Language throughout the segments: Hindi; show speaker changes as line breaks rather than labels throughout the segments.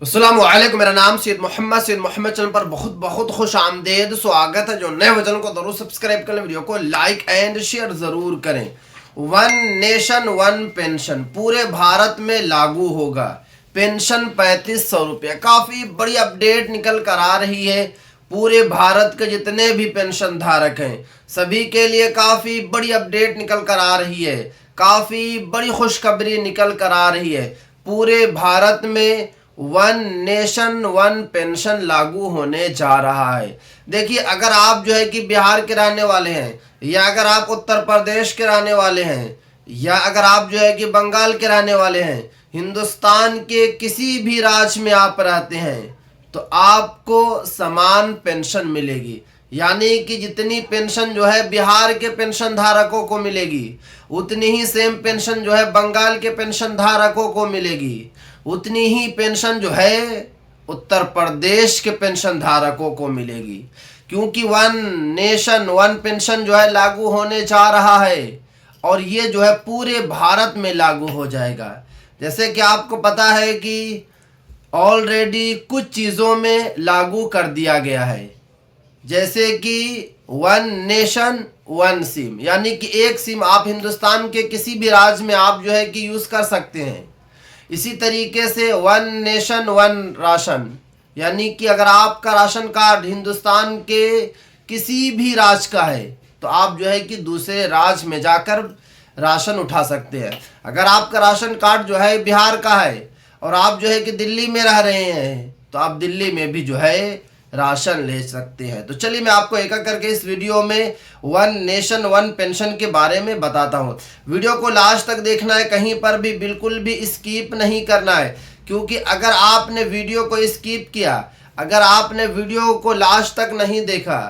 अस्सलामुअलैकुम, मेरा नाम सैयद मोहम्मद चैनल पर बहुत बहुत खुश आमदेद स्वागत है। जो नए हो चैनल को जरूर सब्सक्राइब करें, वीडियो को लाइक एंड शेयर जरूर करें। वन नेशन वन पेंशन पूरे भारत में लागू होगा। पेंशन 3500 रुपये, काफ़ी बड़ी अपडेट निकल कर आ रही है। पूरे भारत के जितने भी पेंशन धारक हैं सभी के लिए काफ़ी बड़ी अपडेट निकल कर आ रही है। काफ़ी बड़ी खुशखबरी निकल कर आ रही है। पूरे भारत में वन नेशन वन पेंशन लागू होने जा रहा है। देखिए, अगर आप जो है कि बिहार के रहने वाले हैं, या अगर आप उत्तर प्रदेश के रहने वाले हैं, या अगर आप जो है कि बंगाल के रहने वाले हैं, हिंदुस्तान के किसी भी राज्य में आप रहते हैं तो आपको समान पेंशन मिलेगी। यानी कि जितनी पेंशन जो है बिहार के पेंशन धारकों को मिलेगी, उतनी ही सेम पेंशन जो है बंगाल के पेंशन धारकों को मिलेगी, उतनी ही पेंशन जो है उत्तर प्रदेश के पेंशन धारकों को मिलेगी। क्योंकि वन नेशन वन पेंशन जो है लागू होने जा रहा है और ये जो है पूरे भारत में लागू हो जाएगा। जैसे कि आपको पता है कि ऑलरेडी कुछ चीज़ों में लागू कर दिया गया है, जैसे कि वन नेशन वन सिम, यानी कि एक सिम आप हिंदुस्तान के किसी भी राज्य में आप जो है कि यूज़ कर सकते हैं। इसी तरीके से वन नेशन वन राशन, यानी कि अगर आपका राशन कार्ड हिंदुस्तान के किसी भी राज्य का है तो आप जो है कि दूसरे राज्य में जाकर राशन उठा सकते हैं। अगर आपका राशन कार्ड जो है बिहार का है और आप जो है कि दिल्ली में रह रहे हैं तो आप दिल्ली में भी जो है राशन ले सकते हैं। तो चलिए मैं आपको एक एक करके इस वीडियो में वन नेशन वन पेंशन के बारे में बताता हूँ। वीडियो को लास्ट तक देखना है, कहीं पर भी बिल्कुल भी स्किप नहीं करना है, क्योंकि अगर आपने वीडियो को स्किप किया, अगर आपने वीडियो को लास्ट तक नहीं देखा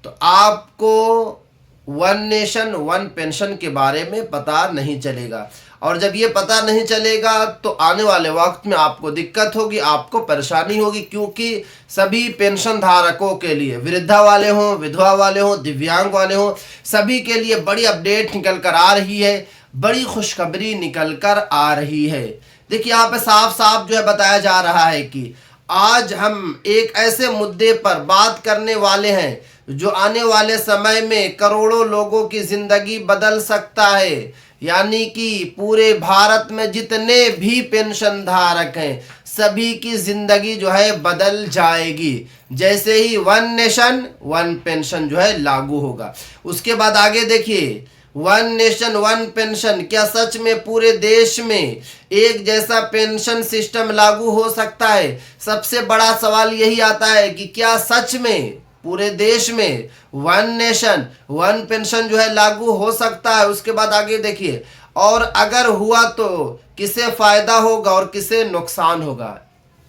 तो आपको वन नेशन वन पेंशन के बारे में पता नहीं चलेगा। और जब ये पता नहीं चलेगा तो आने वाले वक्त में आपको दिक्कत होगी, आपको परेशानी होगी, क्योंकि सभी पेंशन धारकों के लिए, वृद्धा वाले हों, विधवा वाले हों, दिव्यांग वाले हों, सभी के लिए बड़ी अपडेट निकल कर आ रही है, बड़ी खुशखबरी निकल कर आ रही है। देखिए, यहाँ पे साफ साफ जो है बताया जा रहा है कि आज हम एक ऐसे मुद्दे पर बात करने वाले हैं जो आने वाले समय में करोड़ों लोगों की जिंदगी बदल सकता है। यानी कि पूरे भारत में जितने भी पेंशन धारक हैं सभी की जिंदगी जो है बदल जाएगी जैसे ही वन नेशन वन पेंशन जो है लागू होगा। उसके बाद आगे देखिए, वन नेशन वन पेंशन, क्या सच में पूरे देश में एक जैसा पेंशन सिस्टम लागू हो सकता है? सबसे बड़ा सवाल यही आता है कि क्या सच में पूरे देश में वन नेशन वन पेंशन जो है लागू हो सकता है? उसके बाद आगे देखिए, और अगर हुआ तो किसे फायदा होगा और किसे नुकसान होगा।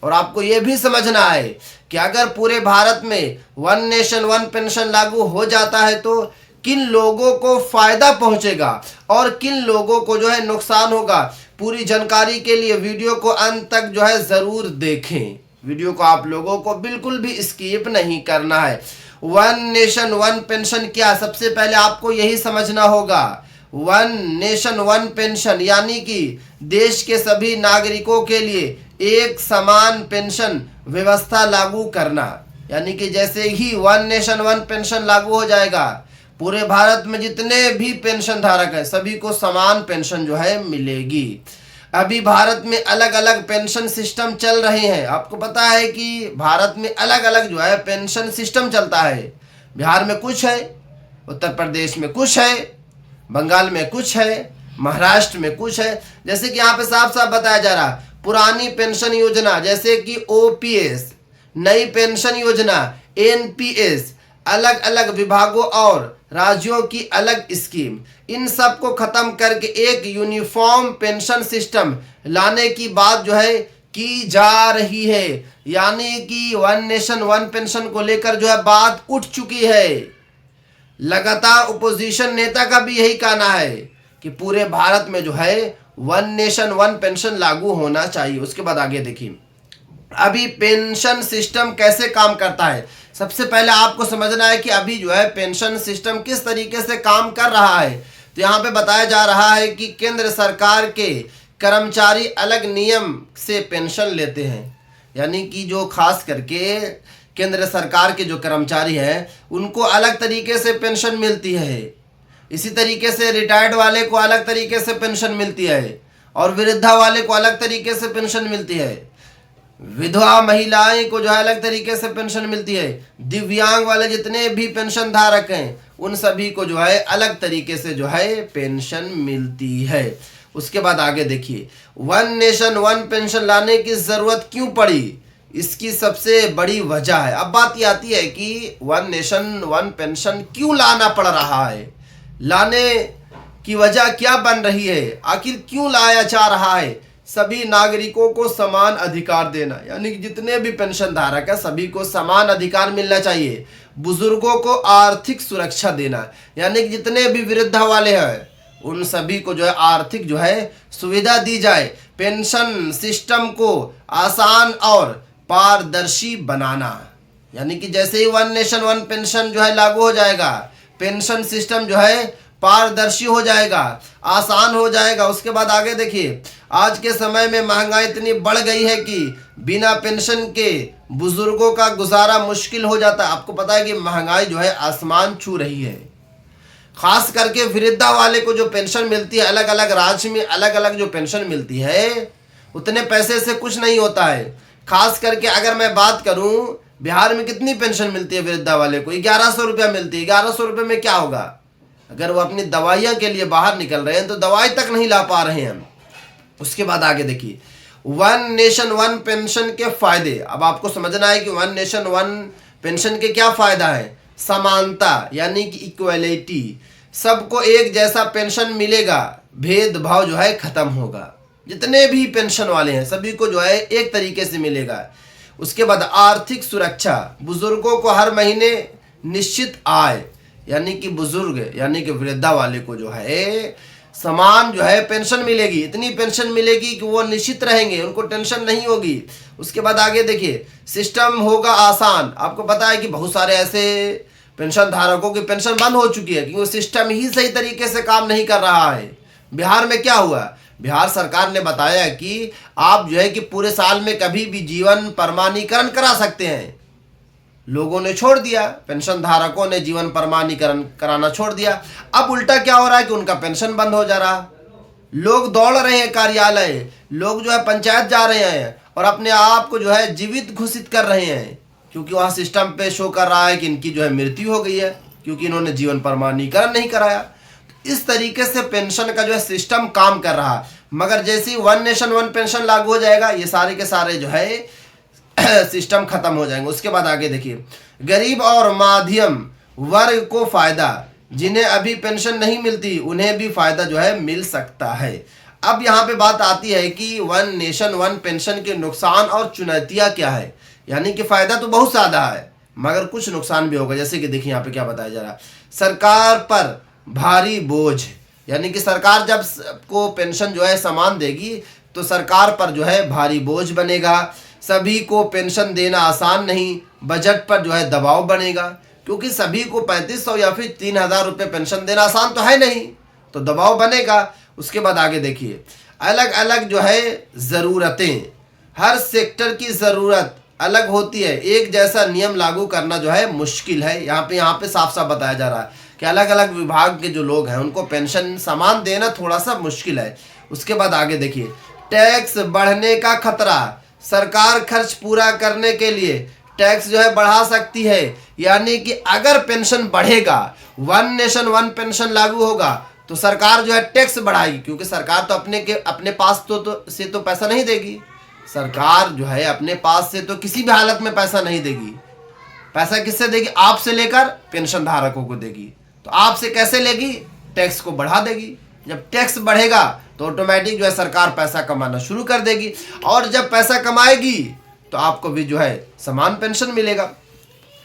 और आपको यह भी समझना है कि अगर पूरे भारत में वन नेशन वन पेंशन लागू हो जाता है तो किन लोगों को फायदा पहुंचेगा और किन लोगों को जो है नुकसान होगा। पूरी जानकारी के लिए वीडियो को अंत तक जो है जरूर देखें। वीडियो को आप लोगों को बिल्कुल भी स्किप नहीं करना है। वन नेशन वन पेंशन क्या, सबसे पहले आपको यही समझना होगा। वन नेशन वन पेंशन यानी कि देश के सभी नागरिकों के लिए एक समान पेंशन व्यवस्था लागू करना। यानी कि जैसे ही वन नेशन वन पेंशन लागू हो जाएगा, पूरे भारत में जितने भी पेंशन धारक हैं सभी को समान पेंशन जो है मिलेगी। अभी भारत में अलग अलग पेंशन सिस्टम चल रहे हैं। आपको पता है कि भारत में अलग अलग जो है पेंशन सिस्टम चलता है। बिहार में कुछ है, उत्तर प्रदेश में कुछ है, बंगाल में कुछ है, महाराष्ट्र में कुछ है। जैसे कि यहाँ पे साफ साफ बताया जा रहा, पुरानी पेंशन योजना जैसे कि ओपीएस, नई पेंशन योजना एनपीएस, अलग अलग विभागों और राज्यों की अलग स्कीम, इन सब को खत्म करके एक यूनिफॉर्म पेंशन सिस्टम लाने की बात जो है की जा रही है। यानी कि वन नेशन वन पेंशन को लेकर जो है बात उठ चुकी है। लगातार ओपोजिशन नेता का भी यही कहना है कि पूरे भारत में जो है वन नेशन वन पेंशन लागू होना चाहिए। उसके बाद आगे देखिए, अभी पेंशन सिस्टम कैसे काम करता है। सबसे पहले आपको समझना है कि अभी जो है पेंशन सिस्टम किस तरीके से काम कर रहा है। तो यहाँ पे बताया जा रहा है कि केंद्र सरकार के कर्मचारी अलग नियम से पेंशन लेते हैं। यानी कि जो खास करके केंद्र सरकार के जो कर्मचारी हैं उनको अलग तरीके से पेंशन मिलती है। इसी तरीके से रिटायर्ड वाले को अलग तरीके से पेंशन मिलती है और वृद्धा वाले को अलग तरीके से पेंशन मिलती है। विधवा महिलाएं को जो है अलग तरीके से पेंशन मिलती है। दिव्यांग वाले जितने भी पेंशन धारक हैं उन सभी को जो है अलग तरीके से जो है पेंशन मिलती है। उसके बाद आगे देखिए, वन नेशन वन पेंशन लाने की जरूरत क्यों पड़ी? इसकी सबसे बड़ी वजह है, अब बात ये आती है कि वन नेशन वन पेंशन क्यों लाना पड़ रहा है, लाने की वजह क्या बन रही है, आखिर क्यों लाया जा रहा है? सभी नागरिकों को समान अधिकार देना, यानी कि जितने भी पेंशन धारक है सभी को समान अधिकार मिलना चाहिए। बुजुर्गों को आर्थिक सुरक्षा देना, यानी कि जितने भी वृद्धा वाले हैं उन सभी को जो है आर्थिक जो है सुविधा दी जाए। पेंशन सिस्टम को आसान और पारदर्शी बनाना, यानी कि जैसे ही वन नेशन वन पेंशन जो है लागू हो जाएगा, पेंशन सिस्टम जो है पारदर्शी हो जाएगा, आसान हो जाएगा। उसके बाद आगे देखिए, आज के समय में महंगाई इतनी बढ़ गई है कि बिना पेंशन के बुजुर्गों का गुजारा मुश्किल हो जाता है। आपको पता है कि महंगाई जो है आसमान छू रही है। खास करके वृद्धा वाले को जो पेंशन मिलती है, अलग अलग राज्य में अलग अलग जो पेंशन मिलती है, उतने पैसे से कुछ नहीं होता है। खास करके अगर मैं बात करूं, बिहार में कितनी पेंशन मिलती है वृद्धा वाले को? 1100 रुपया मिलती है। 1100 रुपये में क्या होगा? अगर वो अपनी दवाइयाँ के लिए बाहर निकल रहे हैं तो दवाई तक नहीं ला पा रहे हैं। उसके बाद आगे देखिए, वन नेशन वन पेंशन के फायदे। अब आपको समझना है कि वन नेशन वन पेंशन के क्या फायदा है। समानता, यानी कि इक्वलिटी, सबको एक जैसा पेंशन मिलेगा, भेदभाव जो है खत्म होगा। जितने भी पेंशन वाले हैं सभी को जो है एक तरीके से मिलेगा। उसके बाद आर्थिक सुरक्षा, बुजुर्गों को हर महीने निश्चित आय, यानी कि बुजुर्ग यानी कि वृद्धा वाले को जो है समान जो है पेंशन मिलेगी। इतनी पेंशन मिलेगी कि वो निश्चित रहेंगे, उनको टेंशन नहीं होगी। उसके बाद आगे देखिए, सिस्टम होगा आसान। आपको पता है कि बहुत सारे ऐसे पेंशन धारकों की पेंशन बंद हो चुकी है क्योंकि सिस्टम ही सही तरीके से काम नहीं कर रहा है। बिहार में क्या हुआ? बिहार सरकार ने बताया कि आप जो है कि पूरे साल में कभी भी जीवन प्रमाणीकरण करा सकते हैं। लोगों ने छोड़ दिया, पेंशन धारकों ने जीवन प्रमाणीकरण कराना छोड़ दिया। अब उल्टा क्या हो रहा है कि उनका पेंशन बंद हो जा रहा। लोग दौड़ रहे हैं कार्यालय, लोग जो है पंचायत जा रहे हैं और अपने आप को जो है जीवित घोषित कर रहे हैं, क्योंकि वहाँ सिस्टम पे शो कर रहा है कि इनकी जो है मृत्यु हो गई है क्योंकि इन्होंने जीवन प्रमाणीकरण नहीं कराया। इस तरीके से पेंशन का जो है सिस्टम काम कर रहा। मगर जैसे ही वन नेशन वन पेंशन लागू हो जाएगा, ये सारे के सारे जो है सिस्टम खत्म हो जाएंगे। उसके बाद आगे देखिए, गरीब और मध्यम वर्ग को फायदा, जिन्हें अभी पेंशन नहीं मिलती उन्हें भी फायदा जो है मिल सकता है। अब यहाँ पे बात आती है कि वन नेशन वन पेंशन के नुकसान और चुनौतियाँ क्या है। यानी कि फायदा तो बहुत ज़्यादा है मगर कुछ नुकसान भी होगा। जैसे कि देखिए यहाँ पे क्या बताया जा रहा है, सरकार पर भारी बोझ, यानी कि सरकार जब को पेंशन जो है समान देगी तो सरकार पर जो है भारी बोझ बनेगा। सभी को पेंशन देना आसान नहीं, बजट पर जो है दबाव बनेगा क्योंकि सभी को 3500 या फिर 3000 रुपये पेंशन देना आसान तो है नहीं, तो दबाव बनेगा। उसके बाद आगे देखिए, अलग अलग जो है ज़रूरतें, हर सेक्टर की ज़रूरत अलग होती है, एक जैसा नियम लागू करना जो है मुश्किल है। यहाँ पे साफ साफ बताया जा रहा है कि अलग अलग विभाग के जो लोग हैं उनको पेंशन समान देना थोड़ा सा मुश्किल है। उसके बाद आगे देखिए, टैक्स बढ़ने का खतरा, सरकार खर्च पूरा करने के लिए टैक्स जो है बढ़ा सकती है। यानी कि अगर पेंशन बढ़ेगा, वन नेशन वन पेंशन लागू होगा तो सरकार जो है टैक्स बढ़ाएगी क्योंकि सरकार तो अपने पास से तो पैसा नहीं देगी। सरकार जो है अपने पास से तो किसी भी हालत में पैसा नहीं देगी। पैसा किससे देगी? आपसे लेकर पेंशन धारकों को देगी। तो आपसे कैसे लेगी? टैक्स को बढ़ा देगी। जब टैक्स बढ़ेगा तो ऑटोमेटिक जो है सरकार पैसा कमाना शुरू कर देगी और जब पैसा कमाएगी तो आपको भी जो है समान पेंशन मिलेगा।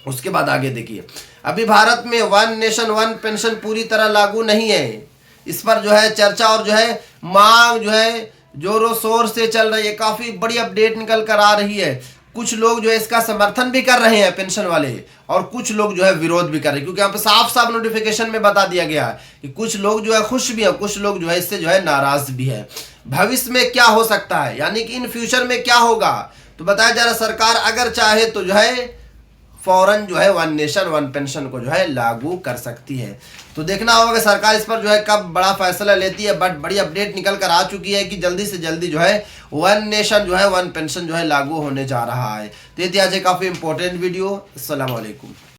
उसके बाद आगे देखिए, अभी भारत में वन नेशन वन पेंशन पूरी तरह लागू नहीं है। इस पर जो है चर्चा और जो है मांग जो है जोरों शोर से चल रही है। काफ़ी बड़ी अपडेट निकल कर आ रही है। कुछ लोग जो है इसका समर्थन भी कर रहे हैं पेंशन वाले और कुछ लोग जो है विरोध भी कर रहे हैं क्योंकि यहाँ पे साफ साफ नोटिफिकेशन में बता दिया गया है कि कुछ लोग जो है खुश भी है, कुछ लोग जो है इससे जो है नाराज भी है। भविष्य में क्या हो सकता है, यानी कि इन फ्यूचर में क्या होगा, तो बताया जा रहा सरकार अगर चाहे तो जो है फौरन जो है वन नेशन वन पेंशन को जो है लागू कर सकती है। तो देखना होगा कि सरकार इस पर जो है कब बड़ा फैसला लेती है। बट बड़ी अपडेट निकल कर आ चुकी है कि जल्दी से जल्दी जो है वन नेशन जो है वन पेंशन जो है लागू होने जा रहा है। तो ये थी आज काफ़ी इंपॉर्टेंट वीडियो। अस्सलाम वालेकुम।